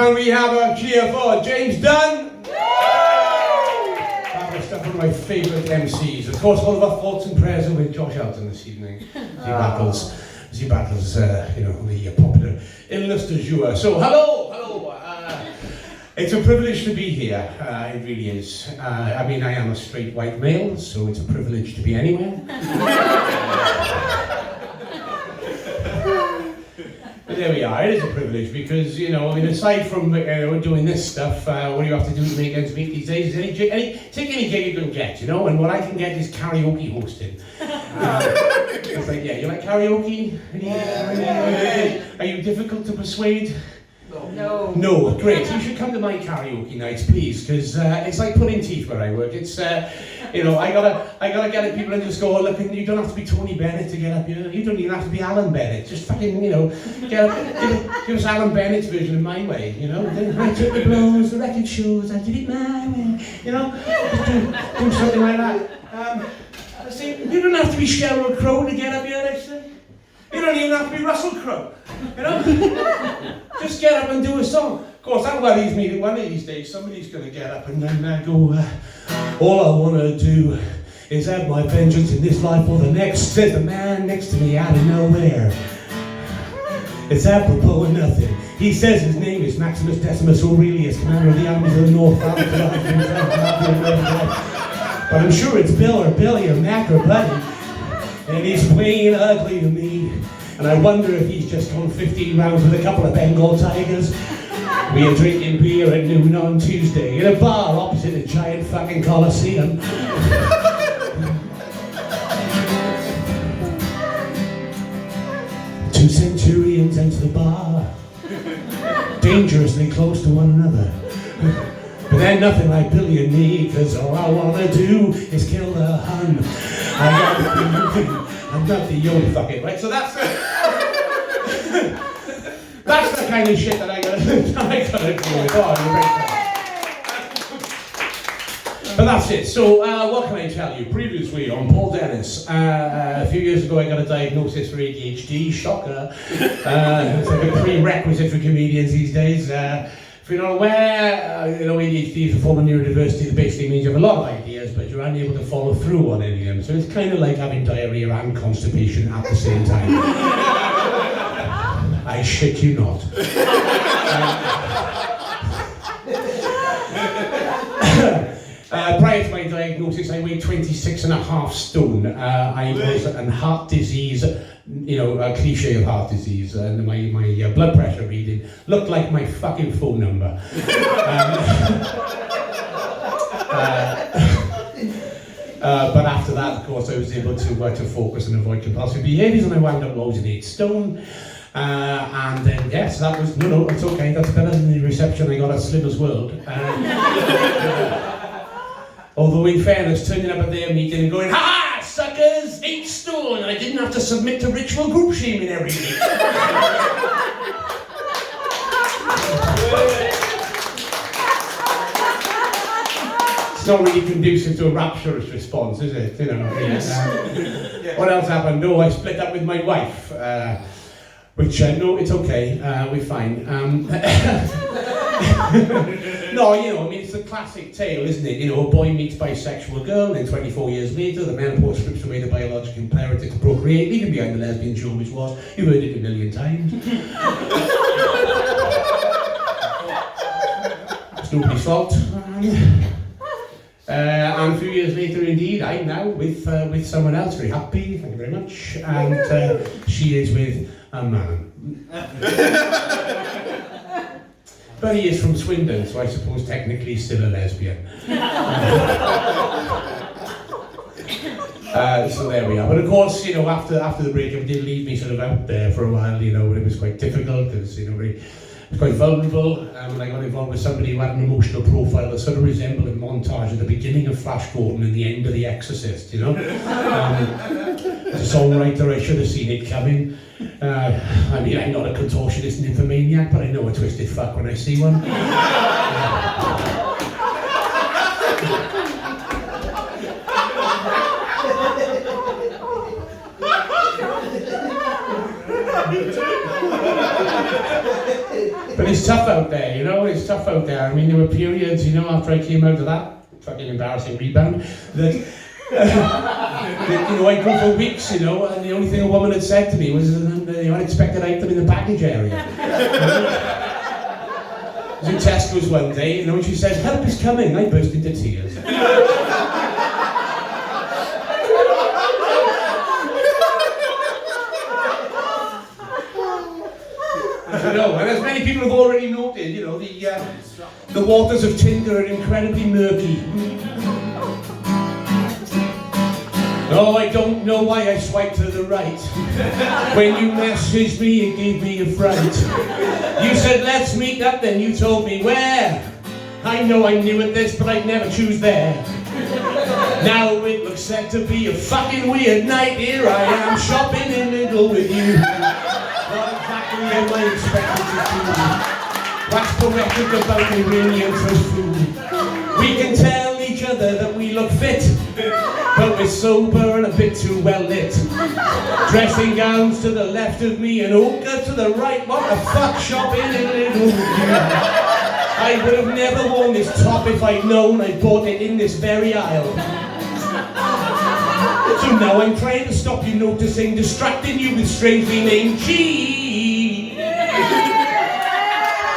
Can we have a cheer for James Dunn? That's one of my favourite MCs. Of course, all of our thoughts and prayers are with Josh Elton this evening. As he battles, the popular illness du jour. So, hello. It's a privilege to be here. It really is. I am a straight white male, so it's a privilege to be anywhere. But there we are. It is a privilege because, aside from doing this stuff, what do you have to do to make ends meet these days? Take any gig you can get, and what I can get is karaoke hosting. It's like, you like karaoke? Yeah. Are you difficult to persuade? No, great. You should come to my karaoke nights, please, because it's like pulling teeth where I work. It's, I gotta get at people and just go, look, you don't have to be Tony Bennett to get up here. You don't even have to be Alan Bennett. Just fucking, get up, give us Alan Bennett's version of my way, Then I took the blows, the record shows, I did it my way, Just do something like that. You don't have to be Sheryl Crow to get up here next time. You don't even have to be Russell Crowe, Just get up and do a song. Of course, that worries me that one of these days somebody's going to get up and then go, all I want to do is have my vengeance in this life or the next, says the man next to me out of nowhere. It's apropos of nothing. He says his name is Maximus Decimus Aurelius, commander of the armies of the North. But I'm sure it's Bill or Billy or Mac or Buddy. And he's plain ugly to me. And I wonder if he's just gone 15 rounds with a couple of Bengal tigers. We are drinking beer at noon on Tuesday in a bar opposite a giant fucking Coliseum. 2 centurions enter the bar, dangerously close to one another. But they're nothing like Billy and me, cause all I wanna do is kill the Hun. I'm not the only fucking right. So that's that's the kind of shit that I gotta do with. But that's it. So what can I tell you? Previously on Paul Dennis, a few years ago I got a diagnosis for ADHD. Shocker. It's like a prerequisite for comedians these days. If you're not aware, ADHD is a form of neurodiversity that basically means you have a lot of ideas, but you're unable to follow through on any of them. So it's kind of like having diarrhea and constipation at the same time. I shit you not. Prior to my diagnosis, I weighed 26.5 stone. I was in heart disease, a cliche of heart disease, and my blood pressure reading looked like my fucking phone number. But after that, of course, I was able to focus and avoid compulsive behaviours, and I wound up losing 8 stone. And then, yes, that was, no, it's okay, that's better than the reception I got at Sliver's World. Although, in fairness, turning up at their meeting and going, "Ha, suckers, 8 stone, and I didn't have to submit to ritual group shaming every week." It's not really conducive to a rapturous response, is it? What else happened? No, I split up with my wife. Which, no, it's okay, we're fine. No, it's the classic tale, isn't it? A boy meets bisexual girl, and then 24 years later, the menopause strips away the biological imperative to procreate, leaving behind the lesbian show which was. You've heard it a million times. It's nobody's fault. And a few years later, indeed, I'm now with someone else, very happy, thank you very much, and she is with a man. But he is from Swindon, so I suppose technically he's still a lesbian. So there we are. But of course, after the breakup, it did leave me sort of out there for a while, it was quite difficult, it was, quite vulnerable, and I got involved with somebody who had an emotional profile that sort of resembled a montage at the beginning of Flash Gordon and the end of The Exorcist, As a songwriter, I should have seen it coming. I'm not a contortionist and nymphomaniac, but I know a twisted fuck when I see one. But it's tough out there, you know, it's tough out there. I mean, there were periods, you know, after I came out of that fucking embarrassing rebound, that, you know, I'd go for weeks, you know, and the only thing a woman had said to me was the unexpected item in the baggage area. I was in Tesco's one day, you know, and she said, "Help is coming." I burst into tears. You know, and as many people have already noted, you know, the waters of Tinder are incredibly murky. Oh, I don't know why I swiped to the right. When you messaged me, it gave me a fright. You said, "Let's meet up," then you told me where. I know I'm new at this, but I'd never choose there. Now it looks set to be a fucking weird night. Here I am, shopping in Lidl with you. What exactly am I expected to do? Wax poetic about Iranian food. We can tell each other that we look fit, but we're sober and a bit too well lit. Dressing gowns to the left of me and ochre to the right. What the fuck, shopping in Lidl with you? I would have never worn this top if I'd known I bought it in this very aisle. So now I'm trying to stop you noticing, distracting you with strangely named cheese.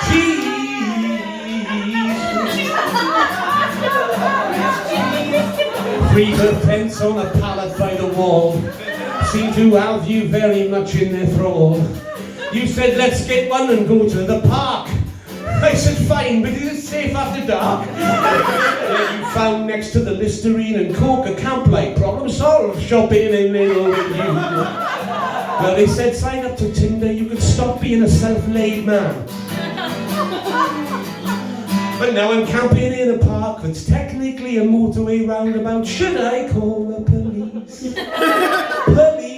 Cheese. Three pence on a pallet by the wall seem to have you very much in their thrall. You said, "Let's get one and go to the park." I said, "Fine, but is it safe after dark?" Yeah, you found next to the Listerine and Coke a camp-like problem solved, shopping in Lidl with you. Well, they said, "Sign up to Tinder, you could stop being a self-made man." But now I'm camping in a park that's technically a motorway roundabout. Should I call the police? Police.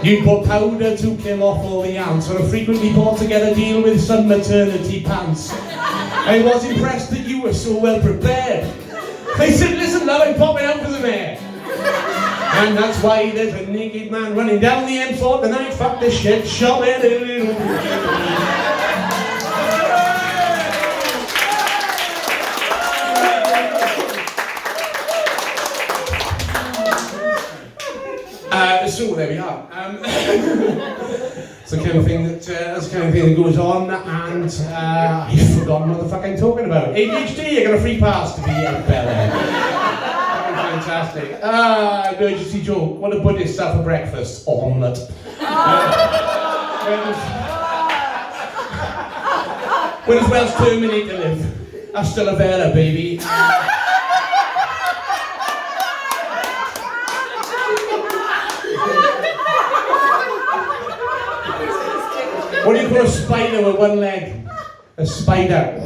You put powder to kill off all the ants, or a frequently bought together deal with some maternity pants. I was impressed that you were so well prepared. I said, "Listen, love, I'm popping out for the mayor." And that's why there's a naked man running down the M4 tonight. Fuck this shit, shopping in Lidl. So there we are. It's the kind of thing that goes on, and I've forgotten what the fuck I'm talking about. ADHD, I got a free pass to be out there. Fantastic. Emergency joke. What a Buddhist have for breakfast? Omelette. When does Welsh Terminator live? Hasta la vera, baby. What do you call a spider with one leg? A spider.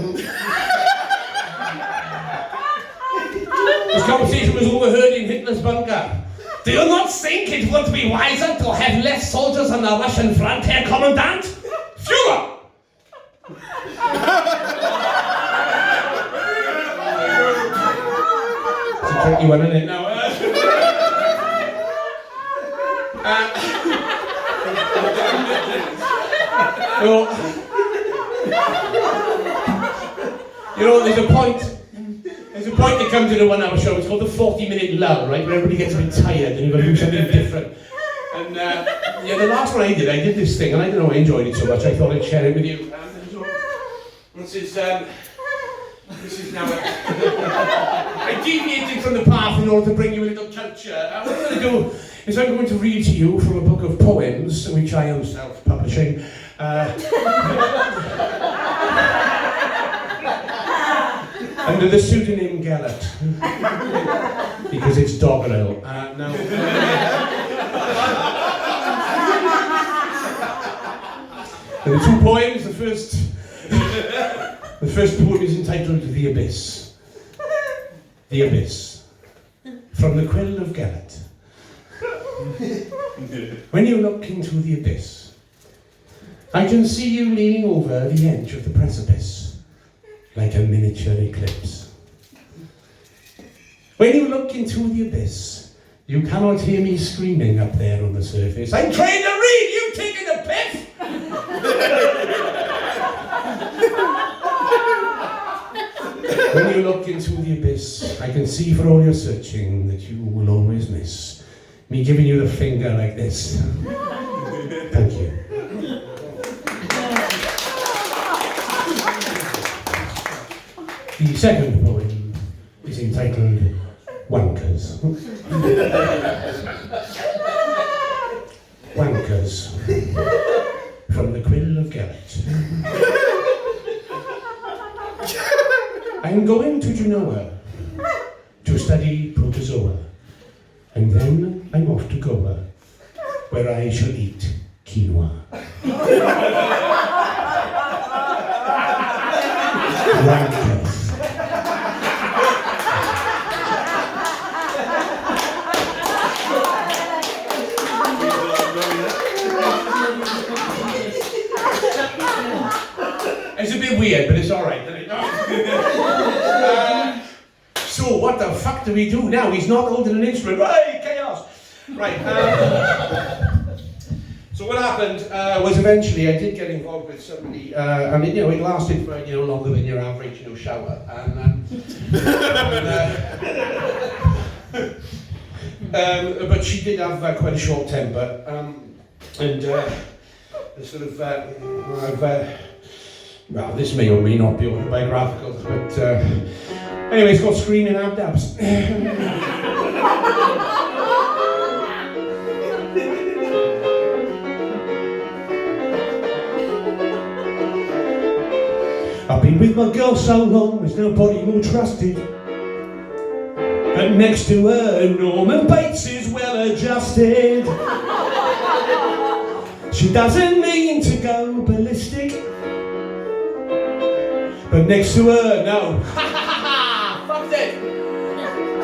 This conversation was overheard in Hitler's bunker. "Do you not think it would be wiser to have less soldiers on the Russian front, Herr Commandant? Führer!" It's a tricky one, isn't it? Now, you know, there's a point that comes in a 1 hour show. It's called the 40-minute lull, right? Where everybody gets a bit tired and you've got to do something different. And yeah, the last one I did this thing, and I don't know, I enjoyed it so much, I thought I'd share it with you. This is now I deviated from the path in order to bring you a little culture. What I'm going to do is I'm going to read to you from a book of poems, which I am self-publishing. Under the pseudonym Gellert, because it's doggerel. Now, the two poems. The first poem is entitled "The Abyss." The Abyss, from the quill of Gellert. When you look into the abyss, I can see you leaning over the edge of the precipice, like a miniature eclipse. When you look into the abyss, You cannot hear me screaming up there on the surface. I'm trying to read, you taking the piss! When you look into the abyss, I can see for all your searching that you will always miss me giving you the finger like this. Thank you. The second poem is entitled Wankers. Wankers from the Quill of Garrett. I'm going to Genoa to study protozoa, and then I'm off to Goa, where I shall eat quinoa. Wankers. It's a bit weird, but it's alright, isn't it? So what the fuck do we do now? He's not holding an instrument. Right, chaos! Right, so what happened was eventually I did get involved with somebody, and it lasted for, longer than your average, shower. But she did have quite a short temper, and sort of, well, this may or may not be autobiographical, but anyway, it's called Screaming Out Dabs. I've been with my girl so long, there's nobody more trusted. But next to her, Norman Bates is well adjusted. She doesn't mean to go ballistic, but next to her, no. Ha ha ha ha! Fucked it!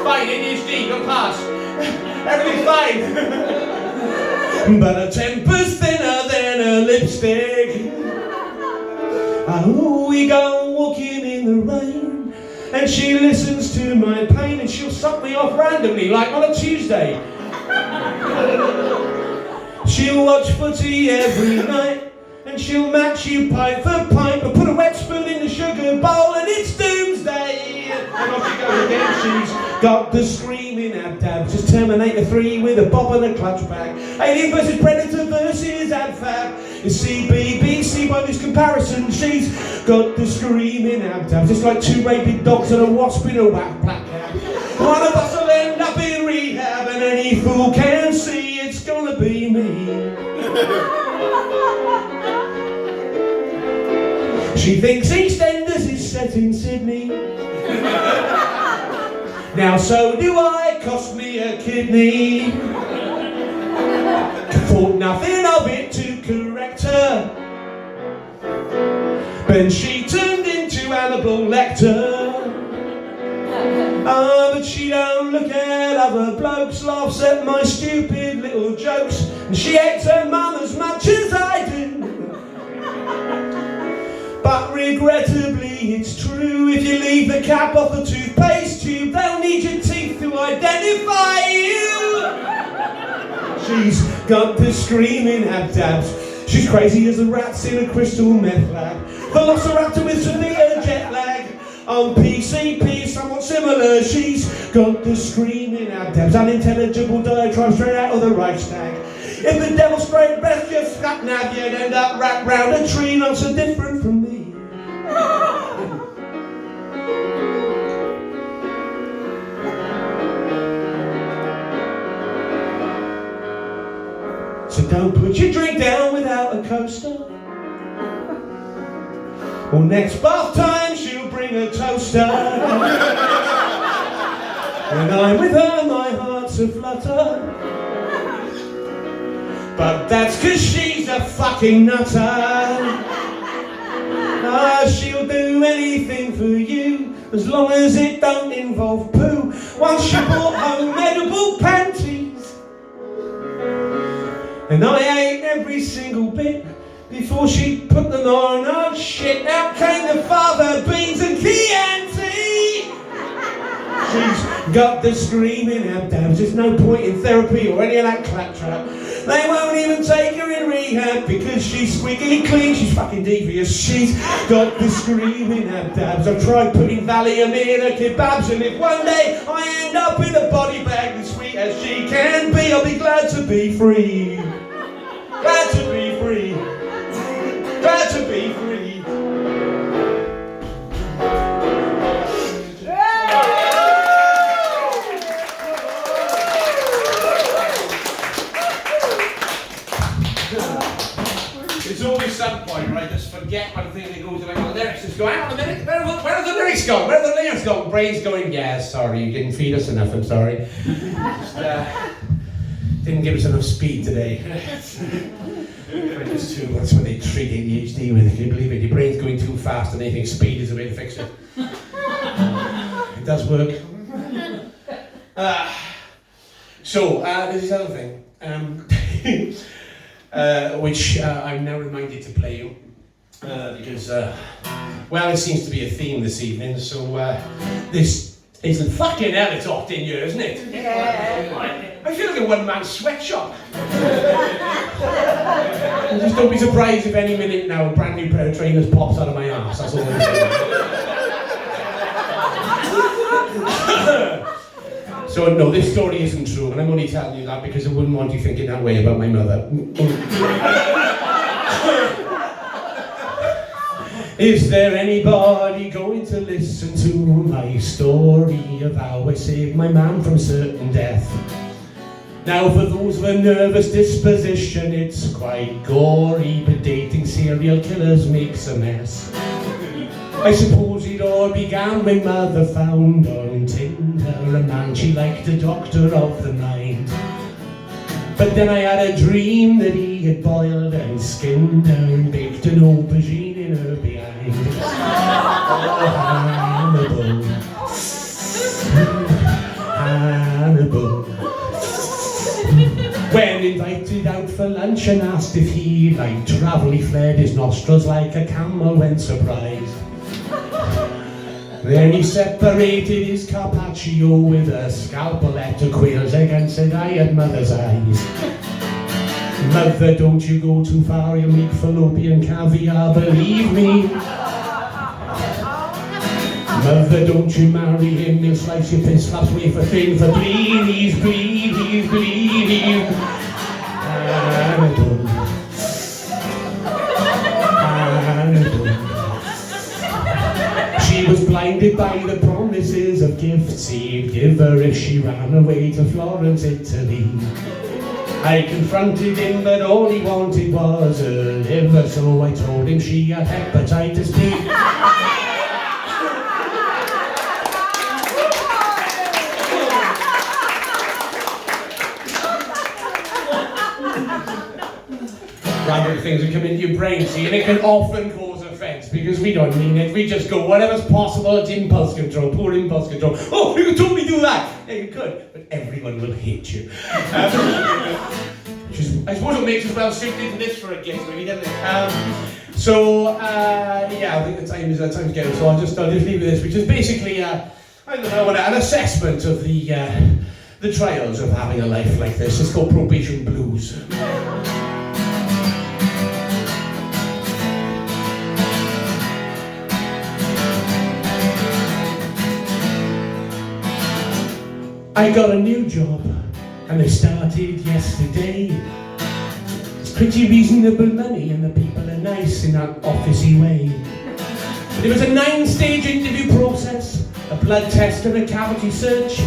Fine, ADHD, go pass. Everything's fine. But her temper's thinner than her lipstick. Oh, we go walking in the rain, and she listens to my pain, and she'll suck me off randomly, like on a Tuesday. She'll watch footy every night, and she'll match you pint for pint, but put a wet spoon in the sugar bowl and it's doomsday. And off she goes again, she's got the screaming abdabs, just Terminator 3 with a bob and a clutch bag. Alien versus Predator versus Adfab. You see, BBC by this comparison, she's got the screaming abdabs. It's like two rabid dogs and a wasp in a whack black cap. One of us will end up in rehab, and any fool can see it's gonna be me. She thinks EastEnders is set in Sydney. Now so do I, cost me a kidney. Thought nothing of it to correct her, then she turned into Hannibal Lecter. But she don't look at other blokes, laughs at my stupid little jokes, and she hates her mum as much as I do. But regrettably it's true, if you leave the cap off the toothpaste tube, they'll need your teeth to identify you. She's got the screaming abdabs. She's crazy as the rats in a crystal meth lab. Velociraptor with severe jet lag. On PCP, somewhat similar. She's got the screaming abdabs. Unintelligible diatribe straight out of the Reichstag. If the devil sprayed breath just scat nav, you'd end up wrapped round a tree, not so different from me. So don't put your drink down without a coaster. Well, next bath time she'll bring a toaster. When I'm with her, my heart's a flutter. But that's 'cause she's a fucking nutter. She'll do anything for you, as long as it don't involve poo. Once she bought home edible panties, and I ate every single bit before she put them on. Oh shit, out came the fava beans and Chianti. She's Got the screaming abdabs, there's no point in therapy or any of that claptrap. They won't even take her in rehab because she's squeaky clean, she's fucking devious. She's got the screaming abdabs. I've tried putting Valium in her kebabs, and if one day I end up in a body bag as sweet as she can be, I'll be glad to be free. Glad to be free. Glad to be free. There's always some point where I just forget one thing and go to the lyrics. Just go, hang on a minute, where are the lyrics going? Where are the lyrics going? Brain's going, yeah, sorry, you didn't feed us enough, I'm sorry. Just, didn't give us enough speed today. That's what they treat ADHD with, can you believe it? Your brain's going too fast and they think speed is the way to fix it. It does work. There's this other thing. Which I'm now reminded to play you because, it seems to be a theme this evening. So this isn't fucking hell. It's hot in here, isn't it? Yeah. I feel like a one-man sweatshop. Just don't be surprised if any minute now a brand new pair of trainers pops out of my arse. That's all I'm saying. So no, this story isn't true, and I'm only telling you that because I wouldn't want you thinking that way about my mother. Is there anybody going to listen to my story of how I saved my man from certain death? Now for those with a nervous disposition, it's quite gory, but dating serial killers makes a mess. I suppose it all began when mother found on Tinder a man she liked, a doctor of the mind. But then I had a dream that he had boiled and skinned her and baked an aubergine in her behind. Oh, Hannibal. Hannibal. When invited out for lunch and asked if he liked travel, he flared his nostrils like a camel when surprised. Then he separated his carpaccio with a scalpel at a quail's egg and said, I had mother's eyes. Mother, don't you go too far, you'll make fallopian caviar, believe me. Mother, don't you marry him, he'll slice your piss flaps wafer thin for please, please, please. Hannibal. She was blinded by the promises of gifts he'd give her if she ran away to Florence, Italy. I confronted him, but all he wanted was her liver, so I told him she had hepatitis B. Random things that come into your brain, see, and it can often cause offence because we don't mean it. We just go, whatever's possible, it's impulse control, poor impulse control. Oh, you could totally do that. Yeah, you could, but everyone will hate you. I suppose it makes us well suited to this for a gift, really, doesn't it? I think the time is to go. So I'll just leave with this, which is basically, an assessment of the trials of having a life like this. It's called probation blues. I got a new job, and I started yesterday. It's pretty reasonable money, and the people are nice in that officey way. But it was a 9-stage interview process, a blood test and a cavity search.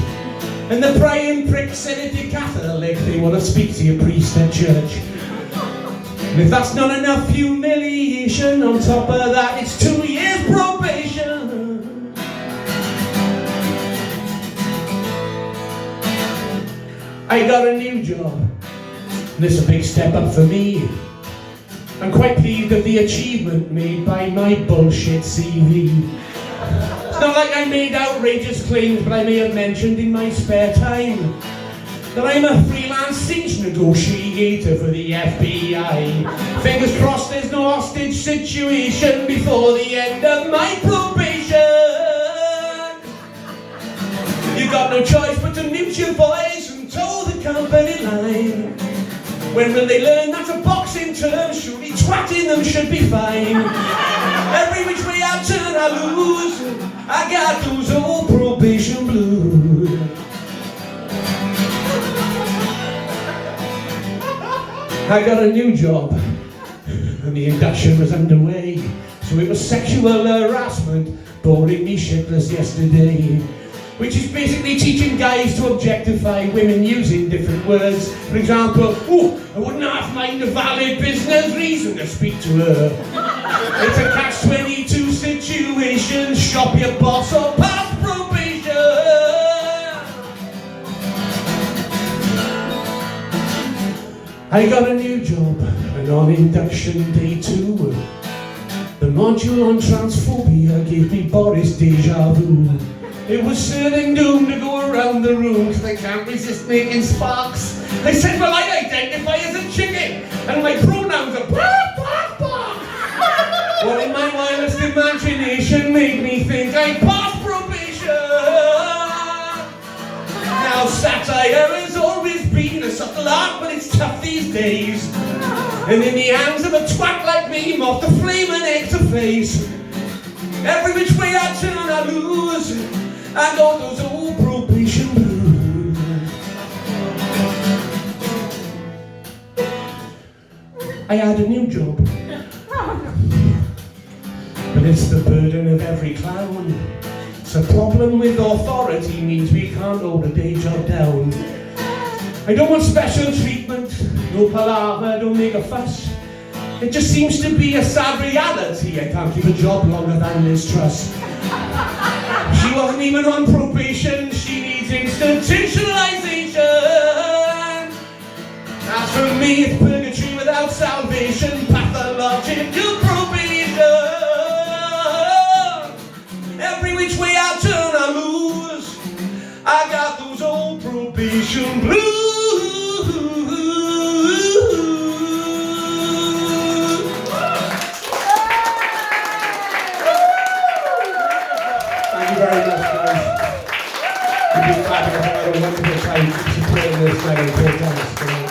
And the prying prick said if you're Catholic, they want to speak to your priest at church. And if that's not enough humiliation, on top of that, it's 2 years probation. I got a new job, and it's a big step up for me. I'm quite pleased with the achievement made by my bullshit CV. It's not like I made outrageous claims, but I may have mentioned in my spare time that I'm a freelance siege negotiator for the FBI. Fingers crossed there's no hostage situation before the end of my probation. You got no choice but to mute your voice and toe the company line. When will they learn that a boxing term, surely twatting them should be fine. Every which way I turn I lose, I got those old probation blues. I got a new job and the induction was underway. So it was sexual harassment, boring me shitless yesterday. Which is basically teaching guys to objectify women using different words. For example, oh, I wouldn't half mind a valid business reason to speak to her. It's a catch-22 situation, shop your boss or pass probation. I got a new job, and on induction day 2, the module on transphobia gave me Boris deja vu. It was certain doom to go around the room, cause I can't resist making sparks. I said, well, I identify as a chicken, and my pronouns are bark, bark, bark. What in my wildest imagination made me think I passed probation. Now satire has always been a subtle art, but it's tough these days. And in the hands of a twat like me, moth the flaming egg to face. Every which way I turn I lose, I got those old probation blues. I had a new job, but it's the burden of every clown. It's a problem with authority, means we can't hold a day job down. I don't want special treatment, no palaver, don't make a fuss. It just seems to be a sad reality. I can't keep a job longer than Liz Truss. She wasn't even on probation, she needs institutionalization. As for me, it's purgatory without salvation, pathological probation. Every which way I turn I lose, I got those old probation blues. Thank you very much, guys. We've been clapping about a wonderful time supporting this podcast.